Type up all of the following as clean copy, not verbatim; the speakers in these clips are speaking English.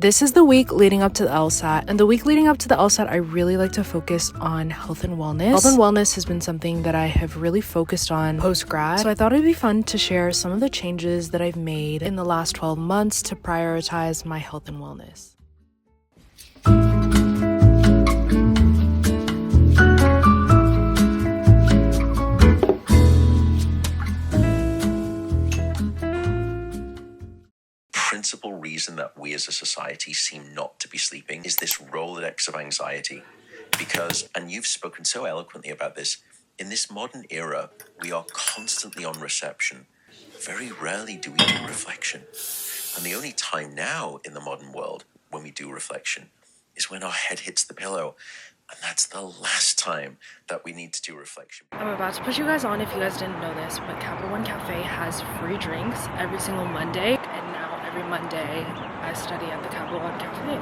This is the week leading up to the LSAT, and the week leading up to the LSAT, I really like to focus on health and wellness. Health and wellness has been something that I have really focused on post-grad, so I thought it'd be fun to share some of the changes that I've made in the last 12 months to prioritize my health and wellness. Principal reason that we as a society seem not to be sleeping is this Rolodex of anxiety. Because, and you've spoken so eloquently about this, in this modern era, we are constantly on reception. Very rarely do we do reflection. And the only time now in the modern world when we do reflection is when our head hits the pillow. And that's the last time that we need to do reflection. I'm about to put you guys on if you guys didn't know this, but Capital One Cafe has free drinks every single Monday, and now every Monday I study at the Capital One Cafe.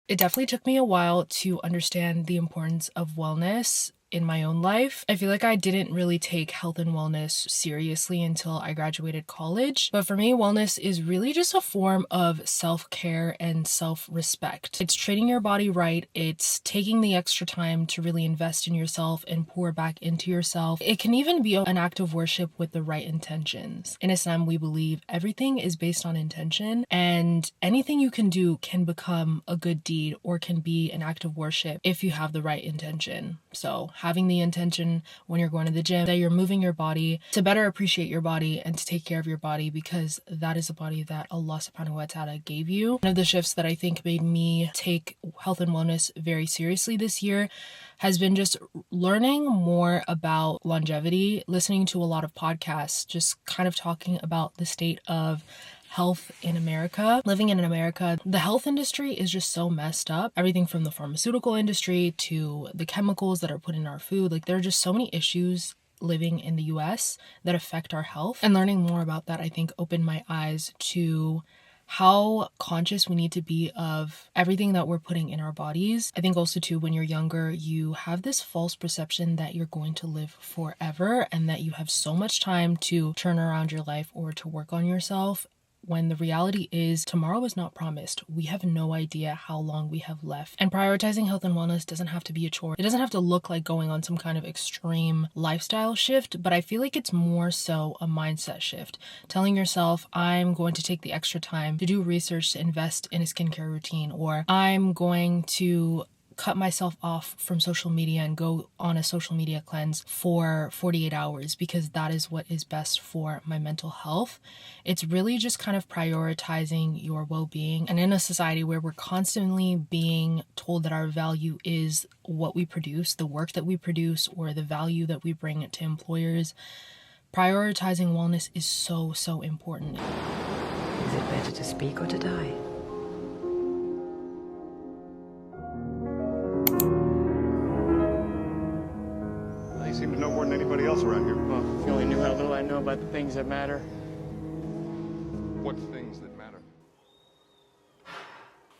It definitely took me a while to understand the importance of wellness in my own life. I feel like I didn't really take health and wellness seriously until I graduated college. But for me, wellness is really just a form of self-care and self-respect. It's treating your body right. It's taking the extra time to really invest in yourself and pour back into yourself. It can even be an act of worship with the right intentions. In Islam, we believe everything is based on intention, and anything you can do can become a good deed or can be an act of worship if you have the right intention. So having the intention when you're going to the gym that you're moving your body to better appreciate your body and to take care of your body, because that is a body that Allah subhanahu wa ta'ala gave you. One of the shifts that I think made me take health and wellness very seriously this year has been just learning more about longevity, listening to a lot of podcasts, just kind of talking about the state of health in America. Living in America, the health industry is just so messed up. Everything from the pharmaceutical industry to the chemicals that are put in our food. Like, there are just so many issues living in the US that affect our health. And learning more about that, I think, opened my eyes to how conscious we need to be of everything that we're putting in our bodies. I think also too, when you're younger, you have this false perception that you're going to live forever and that you have so much time to turn around your life or to work on yourself, when the reality is tomorrow is not promised. We have no idea how long we have left. And prioritizing health and wellness doesn't have to be a chore. It doesn't have to look like going on some kind of extreme lifestyle shift, but I feel like it's more so a mindset shift. Telling yourself, I'm going to take the extra time to do research to invest in a skincare routine, or I'm going to cut myself off from social media and go on a social media cleanse for 48 hours because that is what is best for my mental health. It's really just kind of prioritizing your well-being. And in a society where we're constantly being told that our value is what we produce, the work that we produce, or the value that we bring to employers, prioritizing wellness is so, so important. Is it better to speak or to die? You seem to know more than anybody else around here. Well, if you only knew how little I know about the things that matter. What things that matter?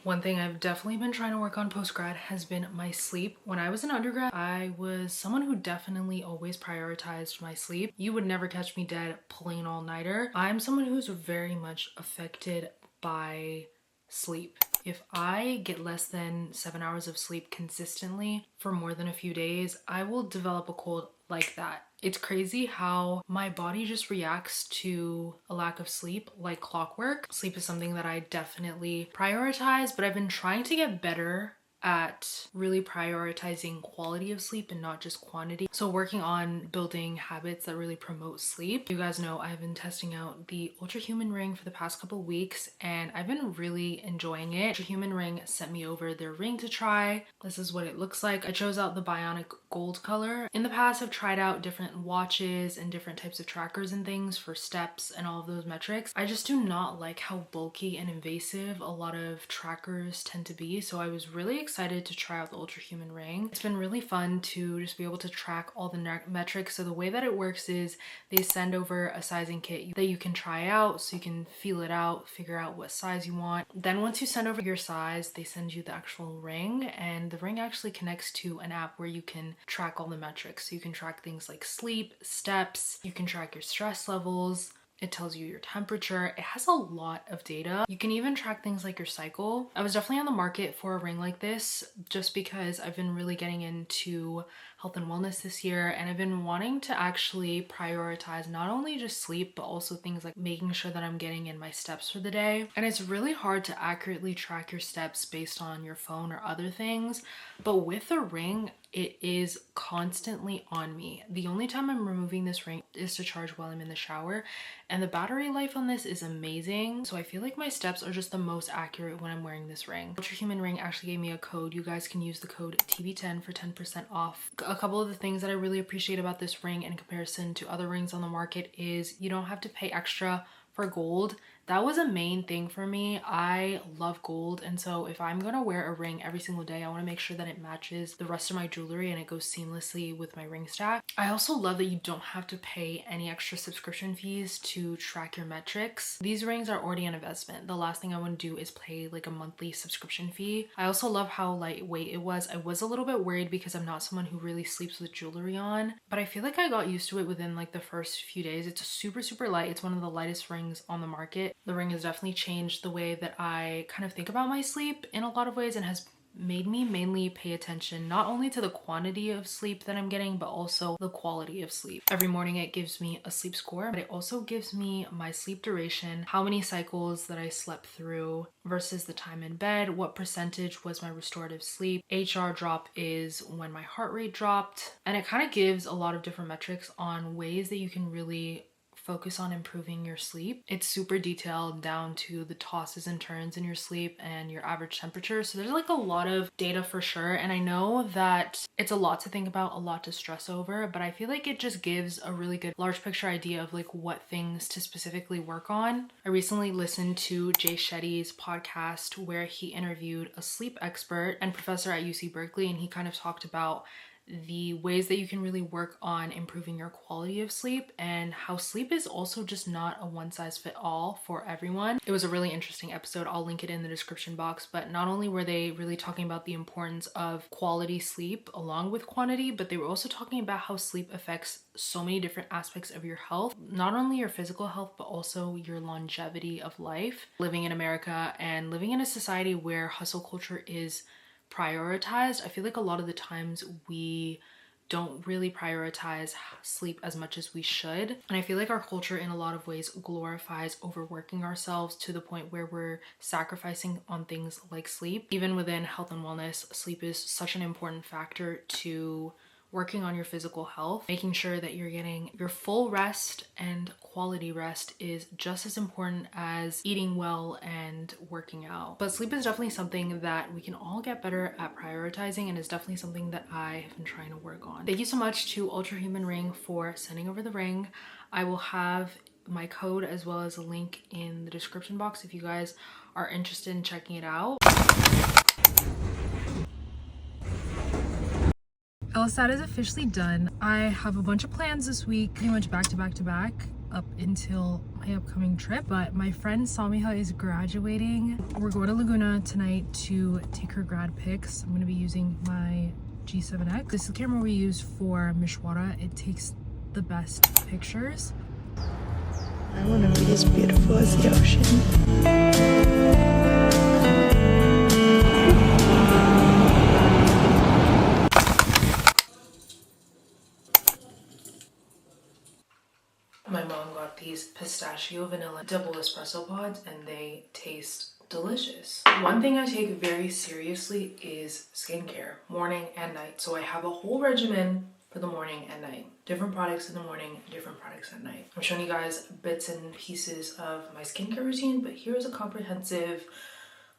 One thing I've definitely been trying to work on post-grad has been my sleep. When I was an undergrad, I was someone who definitely always prioritized my sleep. You would never catch me dead pulling an all-nighter. I'm someone who's very much affected by sleep. If I get less than 7 hours of sleep consistently for more than a few days, I will develop a cold like that. It's crazy how my body just reacts to a lack of sleep like clockwork. Sleep is something that I definitely prioritize, but I've been trying to get better at really prioritizing quality of sleep and not just quantity. So working on building habits that really promote sleep. You guys know I've been testing out the Ultra Human Ring for the past couple weeks and I've been really enjoying it. Ultra Human Ring sent me over their ring to try. This is what it looks like. I chose out the Bionic Gold color. In the past, I've tried out different watches and different types of trackers and things for steps and all of those metrics. I just do not like how bulky and invasive a lot of trackers tend to be. So I was really excited excited to try out the Ultra Human ring. It's been really fun to just be able to track all the metrics. So the way that it works is they send over a sizing kit that you can try out so you can feel it out, figure out what size you want. Then once you send over your size, they send you the actual ring, and the ring actually connects to an app where you can track all the metrics. So you can track things like sleep, steps, you can track your stress levels. It tells you your temperature. It has a lot of data. You can even track things like your cycle. I was definitely on the market for a ring like this just because I've been really getting into health and wellness this year, and I've been wanting to actually prioritize not only just sleep but also things like making sure that I'm getting in my steps for the day. And it's really hard to accurately track your steps based on your phone or other things, but with a ring it is constantly on me. The only time I'm removing this ring is to charge while I'm in the shower, and the battery life on this is amazing. So I feel like my steps are just the most accurate when I'm wearing this ring. Ultra Human ring actually gave me a code. You guys can use the code TB10 for 10% off. A couple of the things that I really appreciate about this ring in comparison to other rings on the market is you don't have to pay extra for gold. That was a main thing for me. I love gold, and so if I'm gonna wear a ring every single day, I want to make sure that it matches the rest of my jewelry and it goes seamlessly with my ring stack. I also love that you don't have to pay any extra subscription fees to track your metrics. These rings are already an investment. The last thing I want to do is pay like a monthly subscription fee. I also love how lightweight it was. I was a little bit worried because I'm not someone who really sleeps with jewelry on, but I feel like I got used to it within like the first few days. It's super light. It's one of the lightest rings on the market. The ring has definitely changed the way that I kind of think about my sleep in a lot of ways, and has made me mainly pay attention not only to the quantity of sleep that I'm getting, but also the quality of sleep. Every morning it gives me a sleep score, but it also gives me my sleep duration, how many cycles that I slept through versus the time in bed, what percentage was my restorative sleep. HR drop is when my heart rate dropped, and it kind of gives a lot of different metrics on ways that you can really focus on improving your sleep. It's super detailed down to the tosses and turns in your sleep and your average temperature. So there's like a lot of data for sure. And I know that it's a lot to think about, a lot to stress over, but I feel like it just gives a really good large picture idea of like what things to specifically work on. I recently listened to Jay Shetty's podcast where he interviewed a sleep expert and professor at UC Berkeley, and he kind of talked about the ways that you can really work on improving your quality of sleep, and how sleep is also just not a one size fit all for everyone. It was a really interesting episode. I'll link it in the description box. But not only were they really talking about the importance of quality sleep along with quantity, but they were also talking about how sleep affects so many different aspects of your health, not only your physical health, but also your longevity of life. Living in America and living in a society where hustle culture is prioritized, I feel like a lot of the times we don't really prioritize sleep as much as we should. And I feel like our culture in a lot of ways glorifies overworking ourselves to the point where we're sacrificing on things like sleep. Even within health and wellness, sleep is such an important factor to working on your physical health. Making sure that you're getting your full rest and quality rest is just as important as eating well and working out. But sleep is definitely something that we can all get better at prioritizing, and is definitely something that I have been trying to work on. Thank you so much to Ultra Human Ring for sending over the ring. I will have my code as well as a link in the description box if you guys are interested in checking it out. Aissata is officially done. I have a bunch of plans this week, pretty much back to back to back up until my upcoming trip. But my friend Samiha is graduating. We're going to Laguna tonight to take her grad pics. I'm going to be using my G7X. This is the camera we use for Mishwara. It takes the best pictures. I want to be as beautiful as the ocean. My mom got these pistachio vanilla double espresso pods, and they taste delicious. One thing I take very seriously is skincare, morning and night. So I have a whole regimen for the morning and night. Different products in the morning, different products at night. I'm showing you guys bits and pieces of my skincare routine, but here's a comprehensive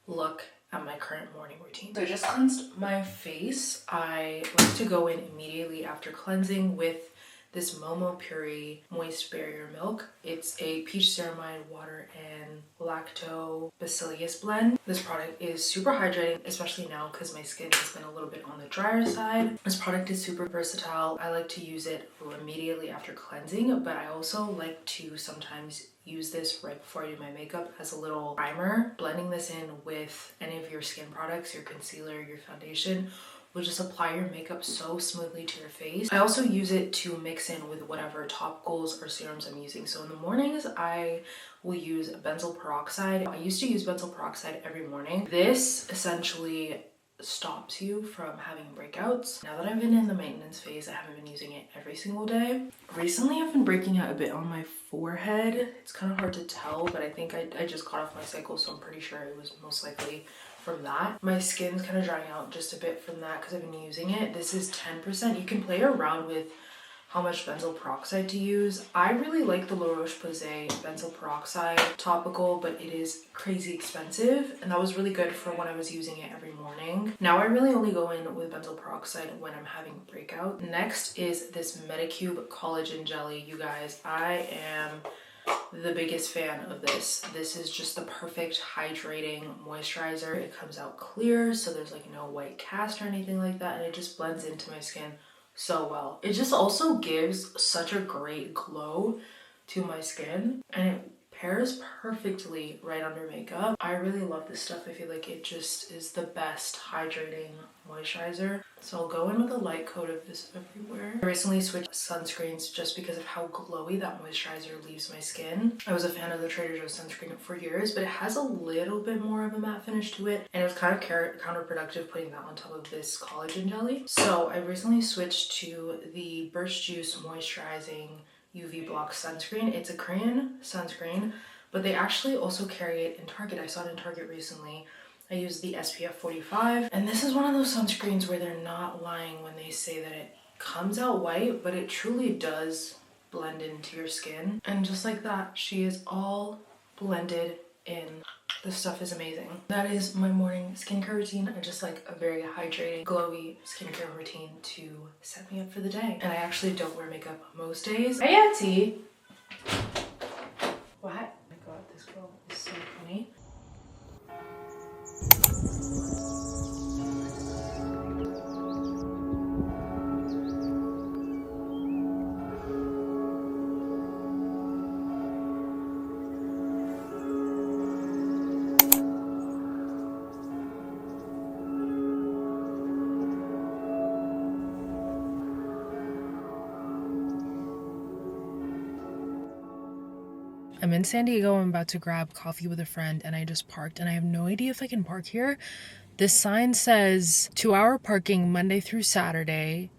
look at my current morning routine. So I just cleansed my face. I like to go in immediately after cleansing with this Momo Puree Moist Barrier Milk. It's a peach ceramide, water, and lactobacillus blend. This product is super hydrating, especially now because my skin has been a little bit on the drier side. This product is super versatile. I like to use it immediately after cleansing, but I also like to sometimes use this right before I do my makeup as a little primer. Blending this in with any of your skin products, your concealer, your foundation, will just apply your makeup so smoothly to your face. I also use it to mix in with whatever topicals or serums I'm using. So in the mornings, I will use benzoyl peroxide. I used to use benzoyl peroxide every morning. This essentially stops you from having breakouts. Now that I've been in the maintenance phase, I haven't been using it every single day. Recently, I've been breaking out a bit on my forehead. It's kind of hard to tell, but I think I just got off my cycle, so I'm pretty sure it was most likely from that. My skin's kind of drying out just a bit from that because I've been using it. This is 10%. You can play around with how much benzoyl peroxide to use. I really like the La Roche-Posay benzoyl peroxide topical, but it is crazy expensive, and that was really good for when I was using it every morning. Now I really only go in with benzoyl peroxide when I'm having a breakout. Next is this Medicube collagen jelly. You guys, I am the biggest fan of this. This is just the perfect hydrating moisturizer. It comes out clear, so there's like no white cast or anything like that, and it just blends into my skin so well. It just also gives such a great glow to my skin, and it pairs perfectly right under makeup. I really love this stuff. I feel like it just is the best hydrating moisturizer. So I'll go in with a light coat of this everywhere. I recently switched sunscreens just because of how glowy that moisturizer leaves my skin. I was a fan of the Trader Joe's sunscreen for years, but it has a little bit more of a matte finish to it, and it was kind of counterproductive putting that on top of this collagen jelly. So I recently switched to the Birch Juice Moisturizing UV Block sunscreen. It's a Korean sunscreen, but they actually also carry it in Target. I saw it in Target recently. I use the SPF 45, and this is one of those sunscreens where they're not lying when they say that it comes out white, but it truly does blend into your skin. And just like that, she is all blended in. This stuff is amazing. That is my morning skincare routine. I just like a very hydrating, glowy skincare routine to set me up for the day. And I actually don't wear makeup most days. Hey, Auntie! What? Oh my god, this girl is so funny. I'm in San Diego. I'm about to grab coffee with a friend, and I just parked, and I have no idea if I can park here. This sign says 2-hour parking Monday through Saturday,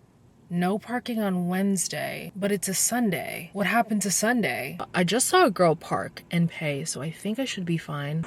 no parking on Wednesday, but it's a Sunday. What happened to Sunday? I just saw a girl park and pay, so I think I should be fine.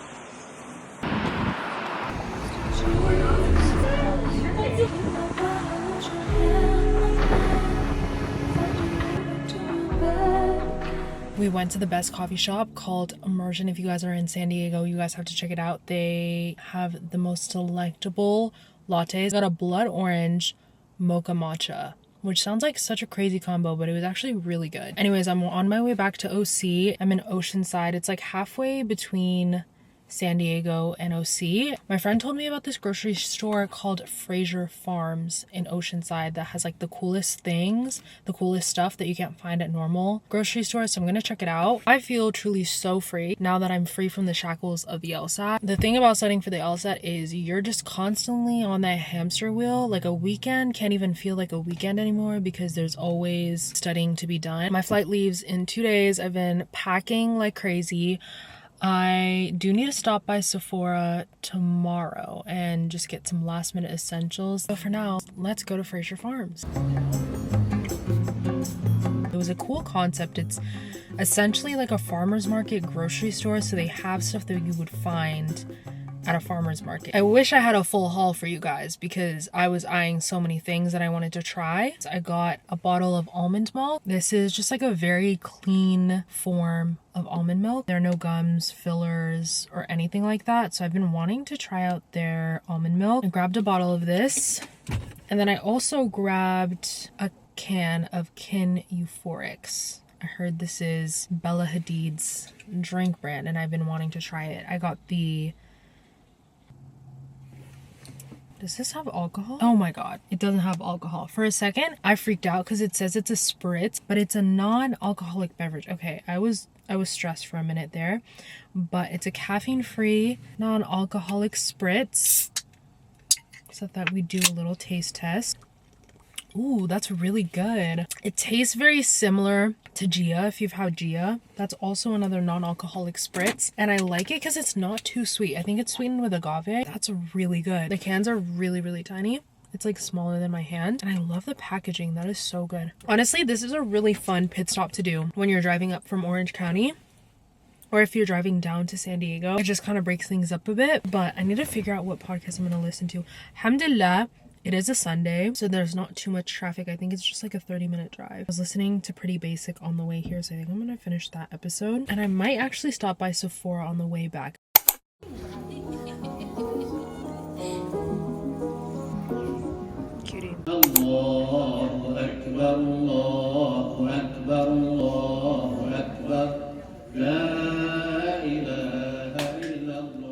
We went to the best coffee shop called Immersion. If you guys are in San Diego, you guys have to check it out. They have the most delectable lattes. Got a blood orange mocha matcha, which sounds like such a crazy combo, but it was actually really good. Anyways, I'm on my way back to OC. I'm in Oceanside. It's like halfway between San Diego and OC. My friend told me about this grocery store called Fraser Farms in Oceanside that has like the coolest things, the coolest stuff that you can't find at normal grocery stores, so I'm gonna check it out. I feel truly so free now that I'm free from the shackles of the LSAT. The thing about studying for the LSAT is you're just constantly on that hamster wheel. Like a weekend can't even feel like a weekend anymore because there's always studying to be done. My flight leaves in 2 days. I've been packing like crazy. I do need to stop by Sephora tomorrow and just get some last minute essentials. But for now, let's go to Fraser Farms. It was a cool concept. It's essentially like a farmer's market grocery store, so they have stuff that you would find at a farmer's market. I wish I had a full haul for you guys because I was eyeing so many things that I wanted to try. So I got a bottle of almond milk. This is just like a very clean form of almond milk. There are no gums, fillers, or anything like that. So I've been wanting to try out their almond milk. I grabbed a bottle of this. And then I also grabbed a can of Kin Euphorics. I heard this is Bella Hadid's drink brand and I've been wanting to try it. I got the... Does this have alcohol? Oh my god, it doesn't have alcohol. For a second, I freaked out because it says it's a spritz, but it's a non-alcoholic beverage. Okay, I was stressed for a minute there, but it's a caffeine-free, non-alcoholic spritz. So that we do a little taste test. Ooh, that's really good. It tastes very similar to Gia, if you've had Gia. That's also another non-alcoholic spritz. And I like it because it's not too sweet. I think it's sweetened with agave. That's really good. The cans are really, really tiny. It's like smaller than my hand. And I love the packaging. That is so good. Honestly, this is a really fun pit stop to do when you're driving up from Orange County. Or if you're driving down to San Diego. It just kind of breaks things up a bit. But I need to figure out what podcast I'm going to listen to. Alhamdulillah. It is a Sunday, so there's not too much traffic. I think it's just like a 30-minute drive. I was listening to Pretty Basic on the way here, so I think I'm gonna finish that episode. And I might actually stop by Sephora on the way back. Cutie. Allahu Akbar, Allahu Akbar, Allahu Akbar. La ilaha illallah.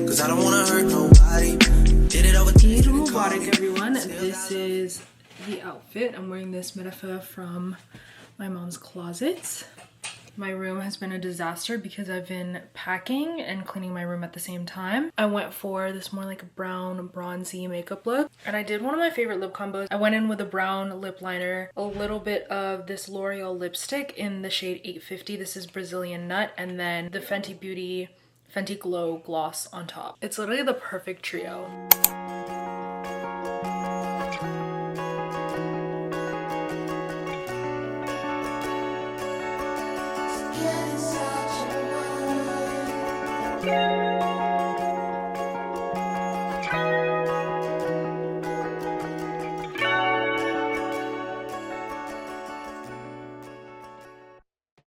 Cause I don't wanna hurt nobody. Did it over Eid Mubarak, everyone. This is the outfit. I'm wearing this metaphor from my mom's closet. My room has been a disaster because I've been packing and cleaning my room at the same time. I went for this more like a brown bronzy makeup look, and I did one of my favorite lip combos. I went in with a brown lip liner, a little bit of this L'Oreal lipstick in the shade 850. This is Brazilian Nut, and then the Fenty Beauty Fenty Glow gloss on top. It's literally the perfect trio. Yeah.